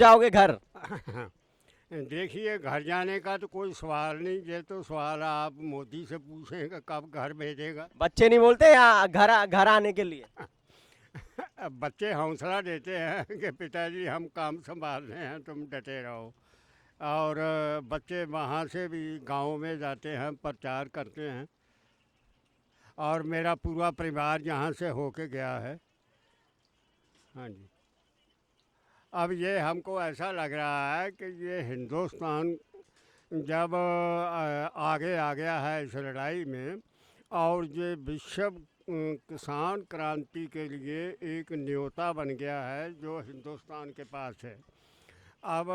जाओगे घर? देखिए, घर जाने का तो कोई सवाल नहीं। ये तो सवाल आप मोदी से पूछेंगे कब घर भेजेगा। बच्चे नहीं बोलते या घर घर आने के लिए? अब बच्चे हौसला देते हैं कि पिताजी हम काम संभाल रहे हैं, तुम डटे रहो। और बच्चे वहाँ से भी गाँव में जाते हैं, प्रचार करते हैं। और मेरा पूरा परिवार यहाँ से होके गया है। हाँ जी। अब ये हमको ऐसा लग रहा है कि ये हिंदुस्तान जब आगे आ गया है इस लड़ाई में, और ये विश्व किसान क्रांति के लिए एक न्योता बन गया है जो हिंदुस्तान के पास है। अब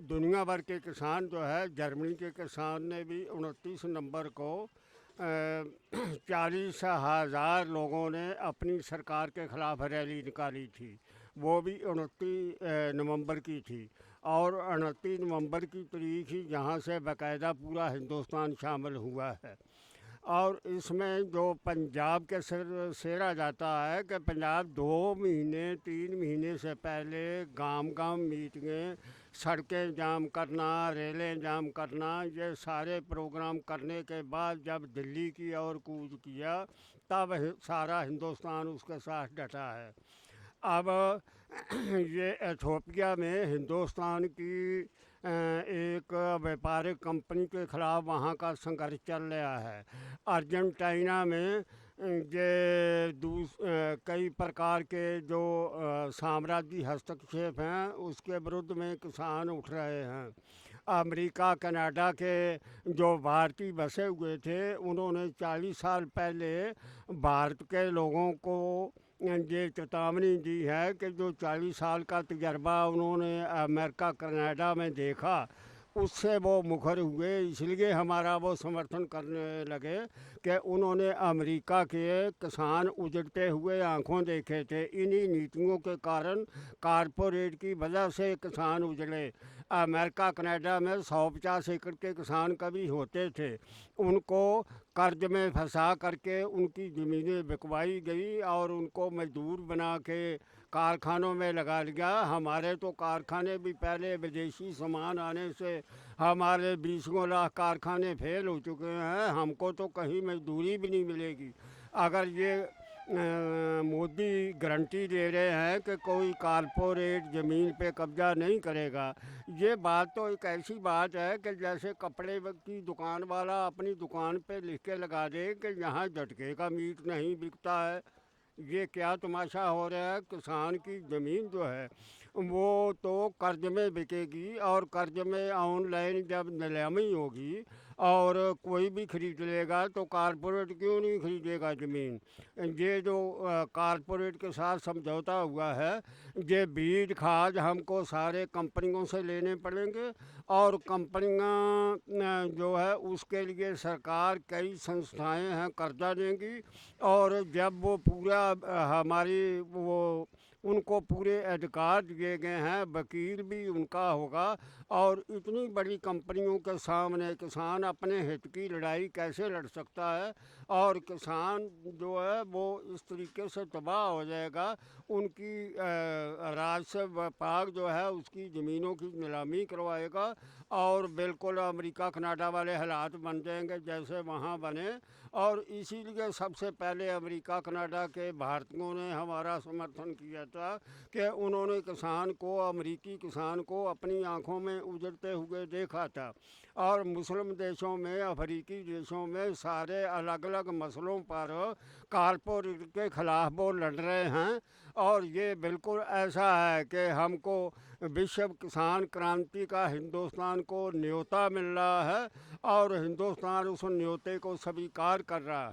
दुनिया भर के किसान जो है, जर्मनी के किसान ने भी 29 नवंबर को 40,000 लोगों ने अपनी सरकार के ख़िलाफ़ रैली निकाली थी। वो भी 29 नवंबर की थी। और 29 नवंबर की तारीख ही जहाँ से बाकायदा पूरा हिंदुस्तान शामिल हुआ है। और इसमें जो पंजाब के सेरा जाता है कि पंजाब 2 महीने 3 महीने से पहले गांव गांव मीटिंगें, सड़कें जाम करना, रेलें जाम करना, ये सारे प्रोग्राम करने के बाद जब दिल्ली की ओर कूच किया, तब सारा हिंदुस्तान उसके साथ डटा है। अब ये एथोपिया में हिंदुस्तान की एक व्यापारिक कंपनी के ख़िलाफ़ वहाँ का संघर्ष चल रहा है। अर्जेंटीना में कई प्रकार के जो साम्राज्य हस्तक्षेप हैं उसके विरुद्ध में किसान उठ रहे हैं। अमेरिका कनाडा के जो भारतीय बसे हुए थे, उन्होंने 40 साल पहले भारत के लोगों को ये चेतावनी दी है कि जो 40 साल का तजर्बा उन्होंने अमेरिका कनाडा में देखा, उससे वो मुखर हुए। इसलिए हमारा वो समर्थन करने लगे कि उन्होंने अमेरिका के किसान उजड़ते हुए आंखों देखे थे। इन्हीं नीतियों के कारण, कारपोरेट की वजह से किसान उजड़े। अमेरिका कनाडा में 150 एकड़ के किसान कभी होते थे, उनको कर्ज में फंसा करके उनकी ज़मीनें बिकवाई गई और उनको मजदूर बना के कारखानों में लगा लिया। हमारे तो कारखाने भी पहले विदेशी सामान आने से हमारे 20 लाख कारखाने फेल हो चुके हैं। हमको तो कहीं मजदूरी भी नहीं मिलेगी। अगर ये मोदी गारंटी दे रहे हैं कि कोई कारपोरेट ज़मीन पे कब्जा नहीं करेगा, ये बात तो एक ऐसी बात है कि जैसे कपड़े की दुकान वाला अपनी दुकान पे लिख के लगा दे कि यहाँ झटके का मीट नहीं बिकता है। ये क्या तमाशा हो रहा है। किसान की ज़मीन जो है वो तो कर्ज में बिकेगी, और कर्ज में ऑनलाइन जब नीलामी होगी और कोई भी खरीद लेगा, तो कारपोरेट क्यों नहीं खरीदेगा ज़मीन। ये जो कारपोरेट के साथ समझौता हुआ है, ये बीज खाद हमको सारे कंपनियों से लेने पड़ेंगे, और कंपनियां जो है उसके लिए सरकार कई संस्थाएं हैं कर्जा देंगी। और जब वो पूरा हमारी वो उनको पूरे अधिकार दिए गए हैं, वकील भी उनका होगा। और इतनी बड़ी कंपनियों के सामने किसान अपने हित की लड़ाई कैसे लड़ सकता है। और किसान जो है वो इस तरीके से तबाह हो जाएगा। उनकी राजस्व विभाग जो है उसकी ज़मीनों की नीलामी करवाएगा, और बिल्कुल अमेरिका कनाडा वाले हालात बन जाएंगे जैसे वहाँ बने। और इसीलिए सबसे पहले अमेरिका कनाडा के भारतीयों ने हमारा समर्थन किया था कि उन्होंने किसान को, अमेरिकी किसान को अपनी आंखों में उजड़ते हुए देखा था। और मुस्लिम देशों में, अफ्रीकी देशों में सारे अलग अलग मसलों पर कारपोरेट के ख़िलाफ़ वो लड़ रहे हैं। और ये बिल्कुल ऐसा है कि हमको विश्व किसान क्रांति का हिंदुस्तान को न्योता मिल रहा है, और हिंदुस्तान उस न्योते को स्वीकार कर रहा है।